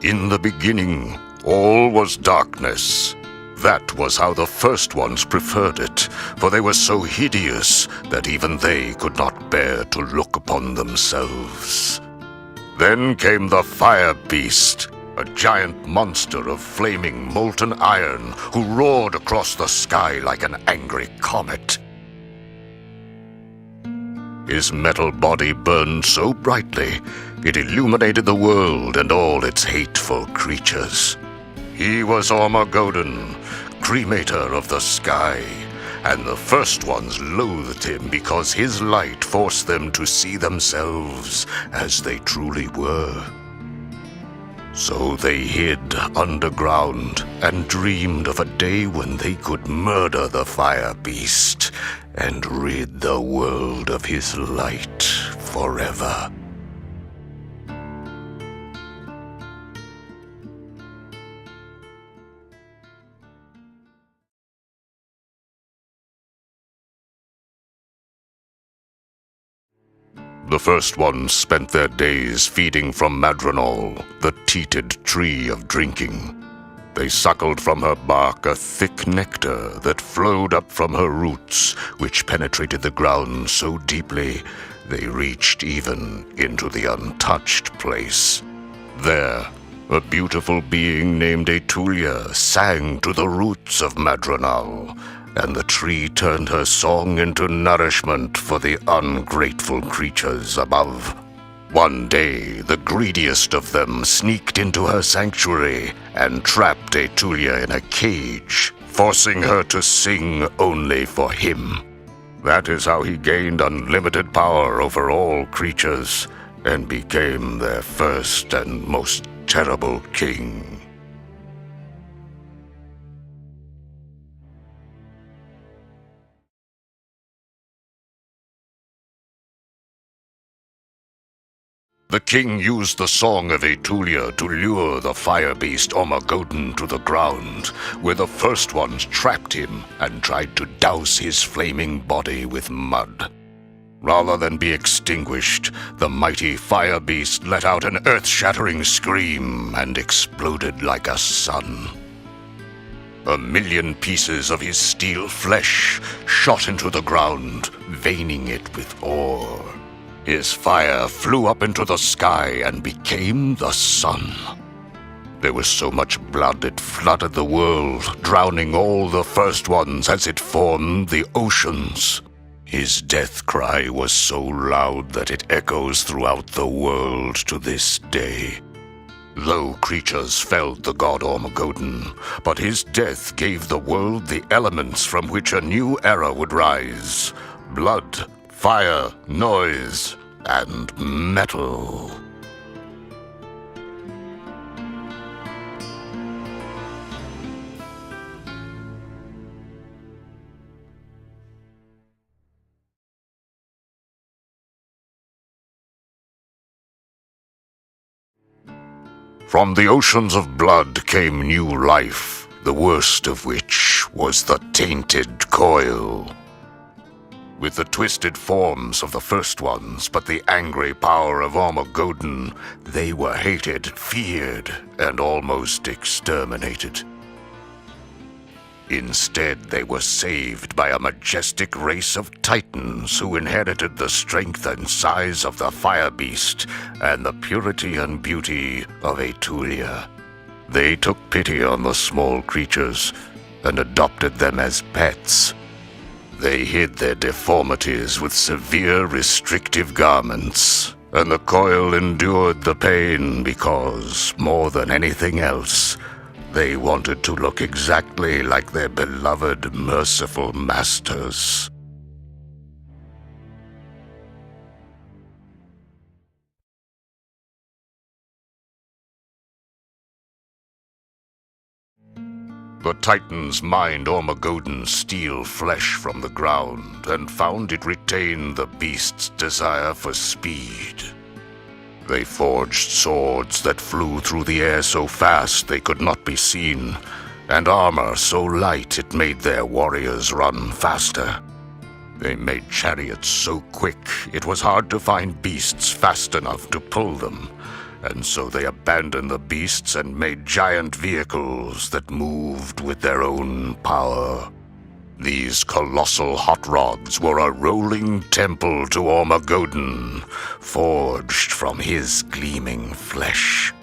In the beginning, all was darkness. That was how the first ones preferred it, for they were so hideous that even they could not bear to look upon themselves. Then came the Fire Beast, a giant monster of flaming molten iron who roared across the sky like an angry comet. His metal body burned so brightly, it illuminated the world and all its hateful creatures. He was Ormagöden, cremator of the sky, and the first ones loathed him because his light forced them to see themselves as they truly were. So they hid underground and dreamed of a day when they could murder the Fire Beast and rid the world of his light forever. The first ones spent their days feeding from Madronal, the teated tree of drinking. They suckled from her bark a thick nectar that flowed up from her roots, which penetrated the ground so deeply they reached even into the untouched place. There, a beautiful being named Etulia sang to the roots of Madronal, and the tree turned her song into nourishment for the ungrateful creatures above. One day, the greediest of them sneaked into her sanctuary and trapped Etulia in a cage, forcing her to sing only for him. That is how he gained unlimited power over all creatures and became their first and most terrible king. The king used the song of Etulia to lure the Fire Beast Ormagöden to the ground, where the first ones trapped him and tried to douse his flaming body with mud. Rather than be extinguished, the mighty Fire Beast let out an earth-shattering scream and exploded like a sun. 1,000,000 pieces of his steel flesh shot into the ground, veining it with ore. His fire flew up into the sky and became the sun. There was so much blood it flooded the world, drowning all the first ones as it formed the oceans. His death cry was so loud that it echoes throughout the world to this day. Low creatures felled the god Ormagöden, but his death gave the world the elements from which a new era would rise: blood, fire, noise, and metal. From the oceans of blood came new life, the worst of which was the tainted coil. With the twisted forms of the first ones, but the angry power of Ormagöden, they were hated, feared, and almost exterminated. Instead, they were saved by a majestic race of titans who inherited the strength and size of the Fire Beast and the purity and beauty of Etulia. They took pity on the small creatures and adopted them as pets. They hid their deformities with severe restrictive garments, and the coil endured the pain because, more than anything else, they wanted to look exactly like their beloved, merciful masters. The Titans mined Ormagöden's steel flesh from the ground and found it retained the beast's desire for speed. They forged swords that flew through the air so fast they could not be seen, and armor so light it made their warriors run faster. They made chariots so quick it was hard to find beasts fast enough to pull them, and so they abandoned the beasts and made giant vehicles that moved with their own power. These colossal hot rods were a rolling temple to Ormagodon, forged from his gleaming flesh.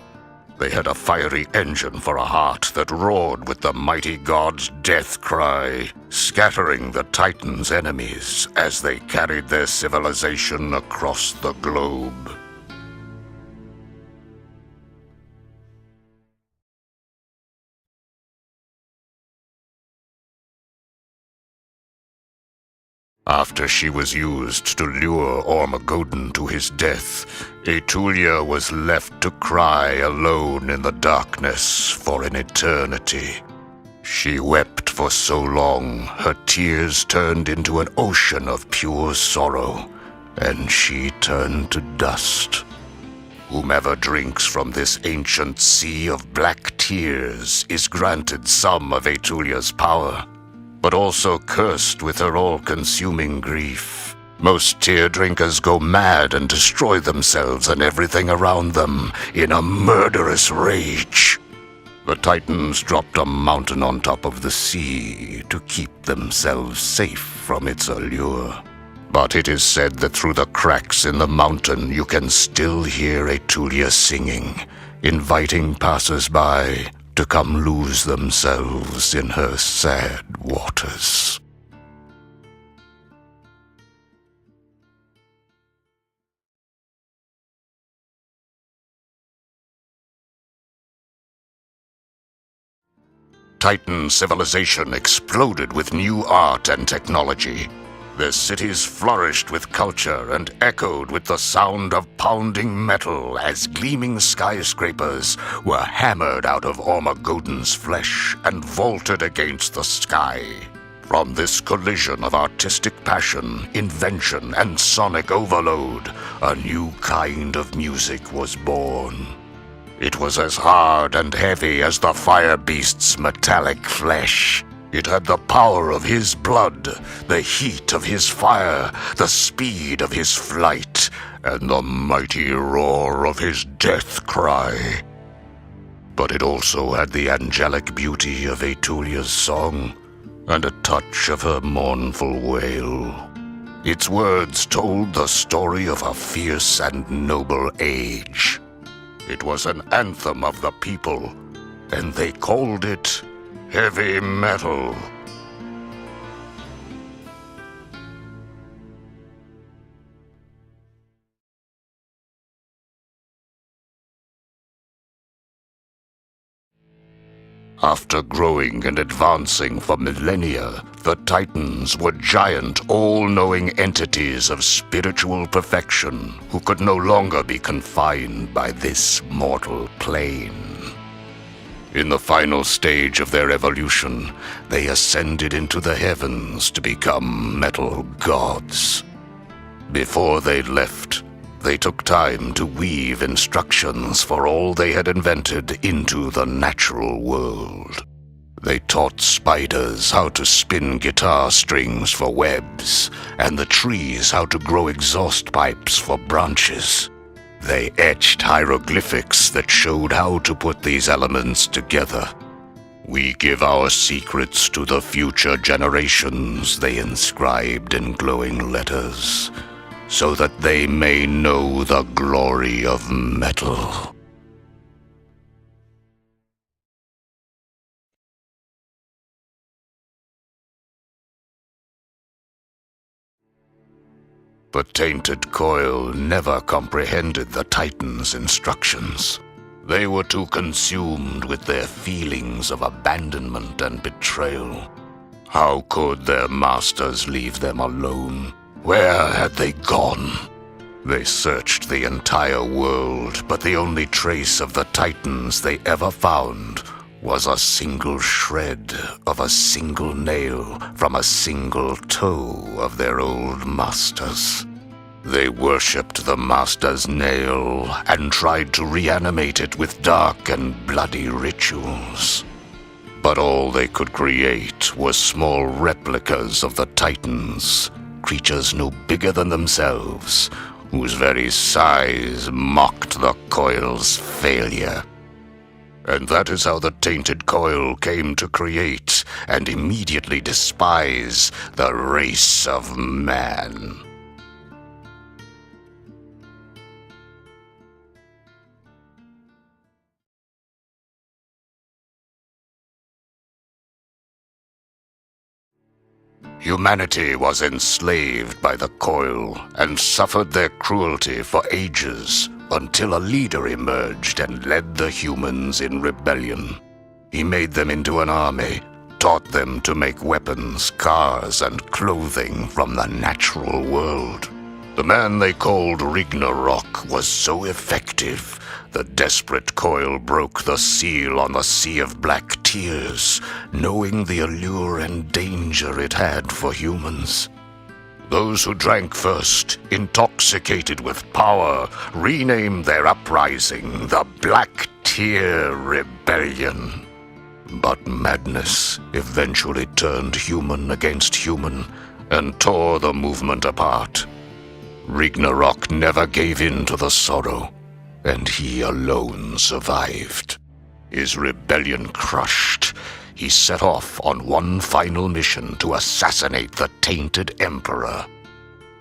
They had a fiery engine for a heart that roared with the mighty god's death cry, scattering the Titans' enemies as they carried their civilization across the globe. After she was used to lure Ormagodon to his death, Etulia was left to cry alone in the darkness for an eternity. She wept for so long, her tears turned into an ocean of pure sorrow, and she turned to dust. Whomever drinks from this ancient sea of black tears is granted some of Etulia's power, but also cursed with her all-consuming grief. Most tear drinkers go mad and destroy themselves and everything around them in a murderous rage. The Titans dropped a mountain on top of the sea to keep themselves safe from its allure. But it is said that through the cracks in the mountain you can still hear Etulia singing, inviting passers-by to come lose themselves in her sad waters. Titan civilization exploded with new art and technology. Their cities flourished with culture and echoed with the sound of pounding metal as gleaming skyscrapers were hammered out of Ormagodon's flesh and vaulted against the sky. From this collision of artistic passion, invention, and sonic overload, a new kind of music was born. It was as hard and heavy as the fire beast's metallic flesh. It had the power of his blood, the heat of his fire, the speed of his flight, and the mighty roar of his death cry. But it also had the angelic beauty of Etulia's song, and a touch of her mournful wail. Its words told the story of a fierce and noble age. It was an anthem of the people, and they called it heavy metal. After growing and advancing for millennia, the Titans were giant, all-knowing entities of spiritual perfection who could no longer be confined by this mortal plane. In the final stage of their evolution, they ascended into the heavens to become metal gods. Before they left, they took time to weave instructions for all they had invented into the natural world. They taught spiders how to spin guitar strings for webs, and the trees how to grow exhaust pipes for branches. They etched hieroglyphics that showed how to put these elements together. We give our secrets to the future generations, they inscribed in glowing letters, so that they may know the glory of metal. The tainted coil never comprehended the Titans' instructions. They were too consumed with their feelings of abandonment and betrayal. How could their masters leave them alone? Where had they gone? They searched the entire world, but the only trace of the Titans they ever found was a single shred of a single nail from a single toe of their old masters. They worshipped the master's nail and tried to reanimate it with dark and bloody rituals. But all they could create were small replicas of the Titans, creatures no bigger than themselves, whose very size mocked the coil's failure. And that is how the tainted coil came to create and immediately despise the race of man. Humanity was enslaved by the coil and suffered their cruelty for ages until a leader emerged and led the humans in rebellion. He made them into an army, taught them to make weapons, cars, and clothing from the natural world. The man they called Ragnarok was so effective, the desperate coil broke the seal on the Sea of Black Tears, knowing the allure and danger it had for humans. Those who drank first, intoxicated with power, renamed their uprising the Black Tear Rebellion. But madness eventually turned human against human and tore the movement apart. Ragnarok never gave in to the sorrow, and he alone survived. His rebellion crushed, he set off on one final mission to assassinate the tainted emperor.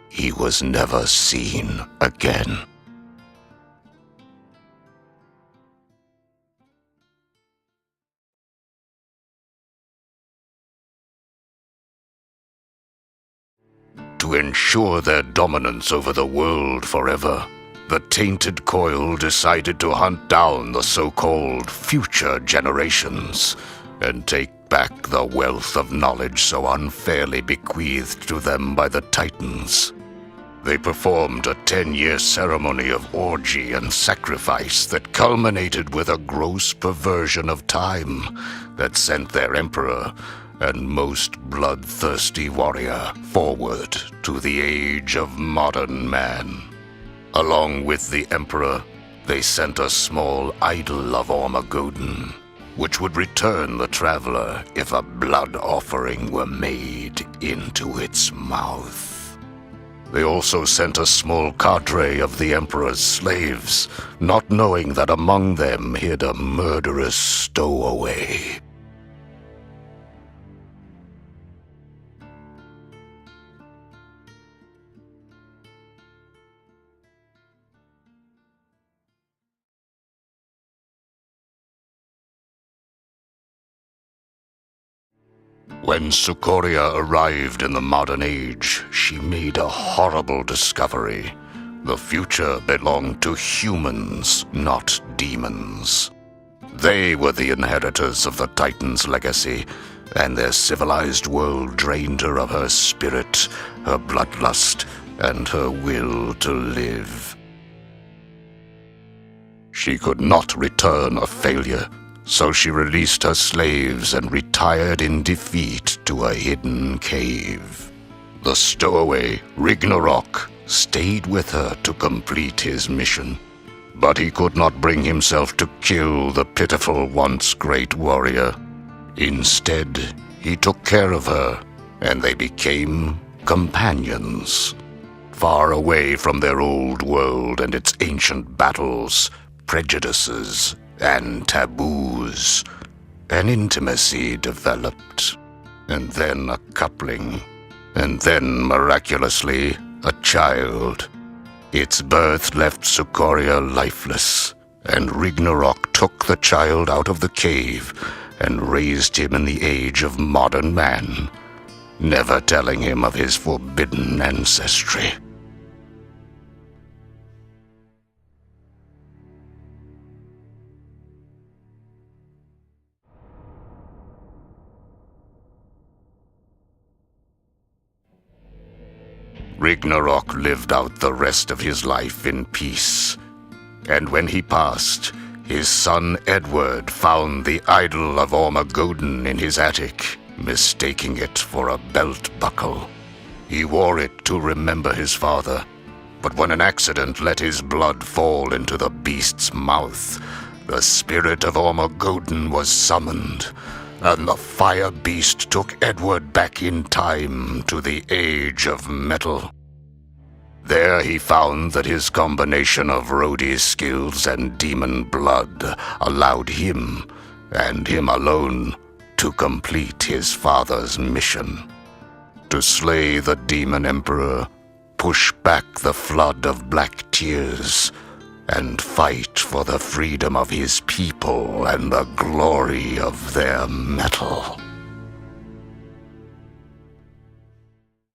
He was never seen again. To ensure their dominance over the world forever, the tainted coil decided to hunt down the so-called future generations and take back the wealth of knowledge so unfairly bequeathed to them by the Titans. They performed a 10-year ceremony of orgy and sacrifice that culminated with a gross perversion of time that sent their emperor and most bloodthirsty warrior forward to the age of modern man. Along with the emperor, they sent a small idol of Ormagodon, which would return the traveler if a blood offering were made into its mouth. They also sent a small cadre of the emperor's slaves, not knowing that among them hid a murderous stowaway. When Sukoria arrived in the modern age, she made a horrible discovery. The future belonged to humans, not demons. They were the inheritors of the Titan's legacy, and their civilized world drained her of her spirit, her bloodlust, and her will to live. She could not return a failure, so she released her slaves and retired in defeat to a hidden cave. The stowaway, Ragnarok, stayed with her to complete his mission, but he could not bring himself to kill the pitiful once great warrior. Instead, he took care of her, and they became companions. Far away from their old world and its ancient battles, prejudices, and taboos, an intimacy developed, and then a coupling, and then, miraculously, a child. Its birth left Sukoria lifeless, and Ragnarok took the child out of the cave and raised him in the age of modern man, never telling him of his forbidden ancestry. Ragnarok lived out the rest of his life in peace, and when he passed, his son Edward found the idol of Ormagodon in his attic, mistaking it for a belt buckle. He wore it to remember his father, but when an accident let his blood fall into the beast's mouth, the spirit of Ormagodon was summoned, and the fire beast took Edward back in time to the Age of Metal. There he found that his combination of Rhodey's skills and demon blood allowed him, and him alone, to complete his father's mission. To slay the Demon Emperor, push back the flood of black tears, and fight for the freedom of his people and the glory of their metal.